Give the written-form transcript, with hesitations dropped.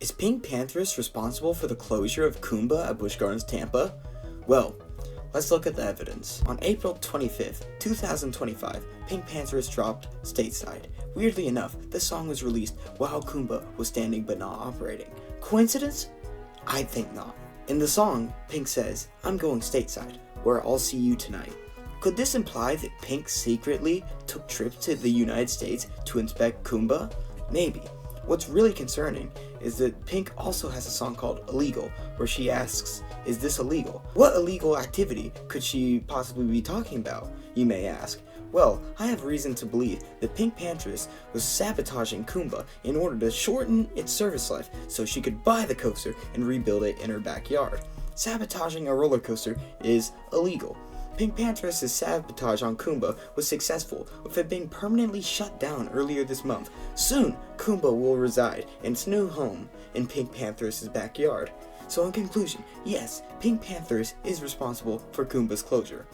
Is PinkPantheress responsible for the closure of Kumba at Busch Gardens Tampa? Well, let's look at the evidence. On April 25th, 2025, PinkPantheress dropped Stateside. Weirdly enough, this song was released while Kumba was standing but not operating. Coincidence? I think not. In the song, Pink says, "I'm going stateside, where I'll see you tonight." Could this imply that Pink secretly took trips to the United States to inspect Kumba? Maybe. What's really concerning is that Pink also has a song called Illegal, where she asks, "Is this illegal?" What illegal activity could she possibly be talking about, you may ask? Well, I have reason to believe that PinkPantheress was sabotaging Kumba in order to shorten its service life so she could buy the coaster and rebuild it in her backyard. Sabotaging a roller coaster is illegal. PinkPantheress' sabotage on Kumba was successful, with it being permanently shut down earlier this month. Soon, Kumba will reside in its new home in PinkPantheress' backyard. So in conclusion, yes, PinkPantheress is responsible for Kumba's closure.